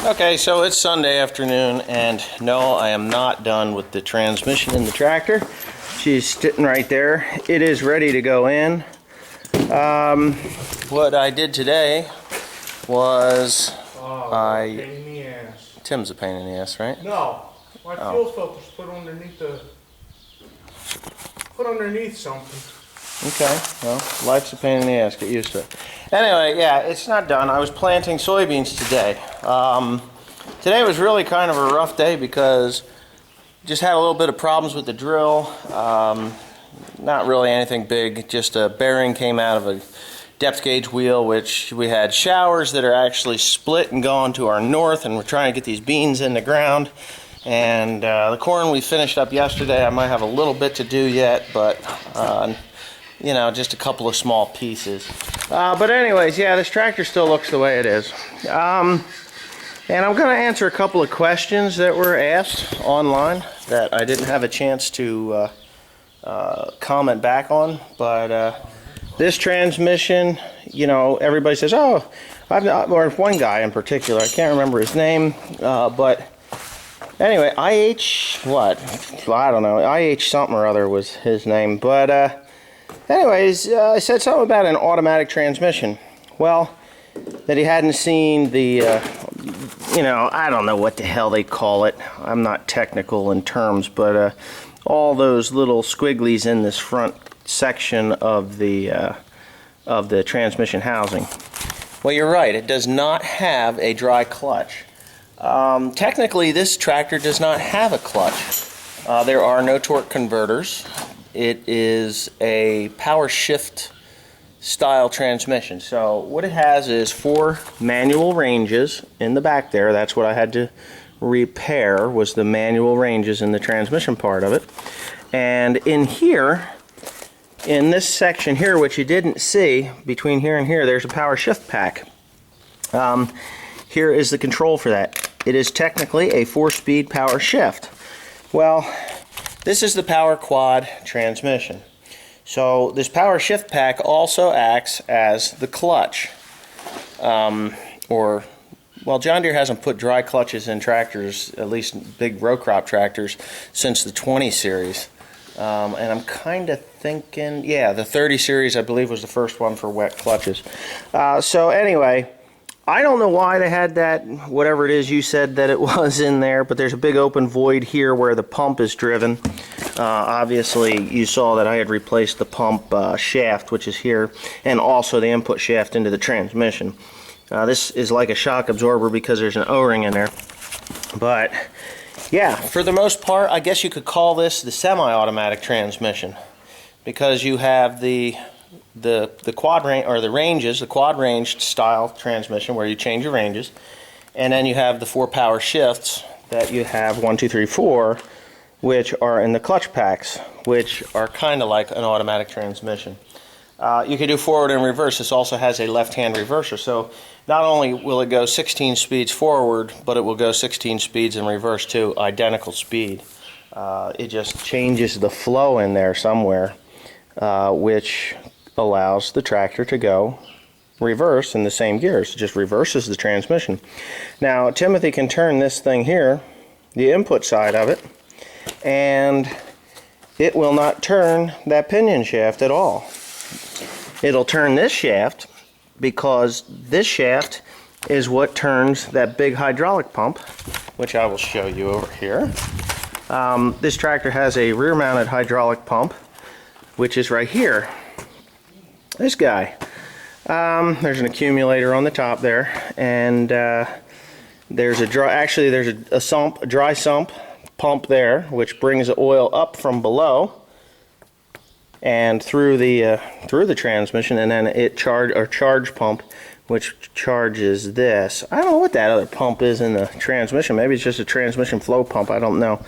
Okay, so it's Sunday afternoon, and no, I am not done with the transmission in the tractor. She's sitting right there. It is ready to go in. What I did today was pain in the ass. Tim's a pain in the ass, right? No, my fuel filter's put underneath something. Okay, well, life's a pain in the ass. Get used to it. Anyway, yeah, it's not done. I was planting soybeans today. Today was really kind of a rough day because just had a little bit of problems with the drill. Not really anything big, just a bearing came out of a depth gauge wheel, which we had showers that are actually split and gone to our north, and we're trying to get these beans in the ground. And the corn we finished up yesterday, I might have a little bit to do yet, but you know, just a couple of small pieces. But anyways, yeah, this tractor still looks the way it is. And I'm going to answer a couple of questions that were asked online that I didn't have a chance to comment back on. But this transmission, you know, everybody says, oh, or one guy in particular, I can't remember his name, but anyway, IH, what? I don't know, IH something or other was his name. But anyways, I said something about an automatic transmission. Well, that he hadn't seen the, you know, I don't know what the hell they call it. I'm not technical in terms, but all those little squigglies in this front section of the transmission housing. Well, you're right. It does not have a dry clutch. Technically, this tractor does not have a clutch. There are no torque converters. It is a power shift style transmission. So what it has is 4 manual ranges in the back there. That's what I had to repair, was the manual ranges in the transmission part of it. And in here, in this section here, which you didn't see, between here and here, there's a power shift pack. Here is the control for that. It is technically a 4-speed power shift. Well, this is the power quad transmission. So this power shift pack also acts as the clutch. Well, John Deere hasn't put dry clutches in tractors, at least big row crop tractors, since the 20 series. And I'm kind of thinking, yeah, the 30 series I believe was the first one for wet clutches. So anyway, I don't know why they had that, whatever it is you said that it was in there, but there's a big open void here where the pump is driven. Obviously, you saw that I had replaced the pump shaft, which is here, and also the input shaft into the transmission. This is like a shock absorber because there's an O-ring in there. But yeah, for the most part, I guess you could call this the semi-automatic transmission, because you have the quad range, or the ranges, the quad ranged style transmission where you change your ranges, and then you have the 4 power shifts that you have 1, 2, 3, 4, which are in the clutch packs, which are kind of like an automatic transmission. You can do forward and reverse. This also has a left-hand reverser, so not only will it go 16 speeds forward, but it will go 16 speeds in reverse too, identical speed. It just changes the flow in there somewhere, which allows the tractor to go reverse in the same gears. It just reverses the transmission. Now, Timothy can turn this thing here, the input side of it, and it will not turn that pinion shaft at all. It'll turn this shaft because this shaft is what turns that big hydraulic pump, which I will show you over here. This tractor has a rear-mounted hydraulic pump, which is right here. This guy. There's an accumulator on the top there, and there's a dry sump pump there, which brings the oil up from below and through the transmission, and then it charge pump, which charges this. I don't know what that other pump is in the transmission. Maybe it's just a transmission flow pump. I don't know.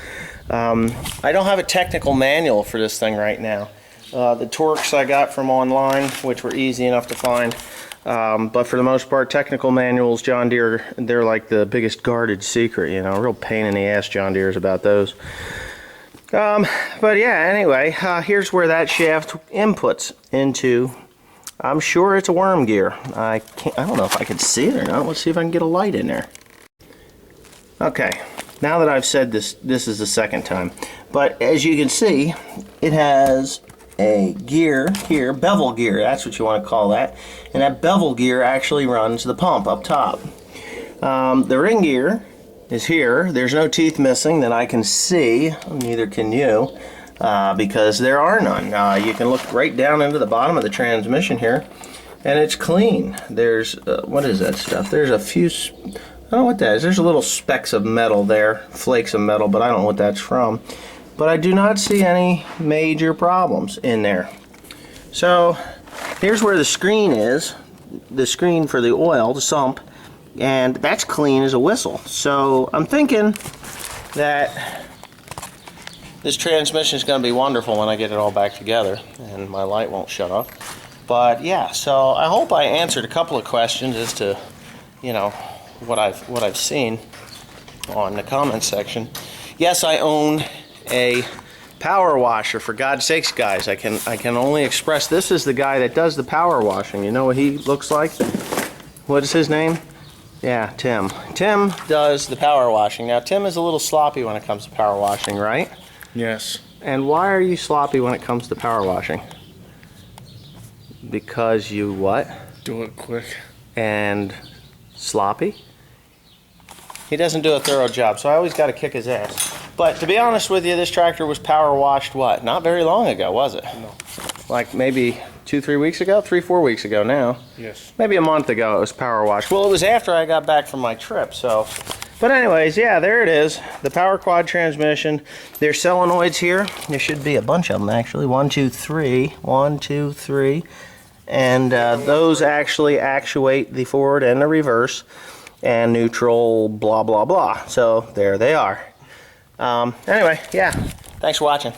I don't have a technical manual for this thing right now. The torques I got from online, which were easy enough to find. But for the most part, technical manuals, John Deere, they're like the biggest guarded secret, you know, real pain in the ass, John Deere's about those. But yeah, anyway, here's where that shaft inputs into, I'm sure it's a worm gear. I don't know if I can see it or not. Let's see if I can get a light in there. Okay, now that I've said this, this is the second time. But as you can see, it has a gear here, bevel gear, that's what you want to call that. And that bevel gear actually runs the pump up top. The ring gear is here. There's no teeth missing that I can see, neither can you, because there are none. You can look right down into the bottom of the transmission here, and it's clean. There's, what is that stuff? There's a few, I don't know what that is. There's a little specks of metal there, flakes of metal, but I don't know what that's from. But I do not see any major problems in there. So here's where the screen is, the screen for the oil, the sump, and that's clean as a whistle. So I'm thinking that this transmission is going to be wonderful when I get it all back together and my light won't shut off. But yeah, so I hope I answered a couple of questions as to, you know, what I've seen on the comment section. Yes, I own a power washer, for God's sakes, guys. I can only express, this is the guy that does the power washing. You know what he looks like? What is his name? Yeah, Tim. Tim does the power washing. Now, Tim is a little sloppy when it comes to power washing, right? Yes. And why are you sloppy when it comes to power washing? Because you what? Do it quick. And sloppy? He doesn't do a thorough job, so I always got to kick his ass. But to be honest with you, this tractor was power washed, what? Not very long ago, was it? No. Like maybe 2-3 weeks ago? 3-4 weeks ago now. Yes. Maybe a month ago it was power washed. Well, it was after I got back from my trip, so. But anyways, yeah, there it is. The power quad transmission. There's solenoids here. There should be a bunch of them, actually. 1, 2, 3. 1, 2, 3. And those actually actuate the forward and the reverse and neutral, blah, blah, blah. So there they are. Anyway, yeah, thanks for watching.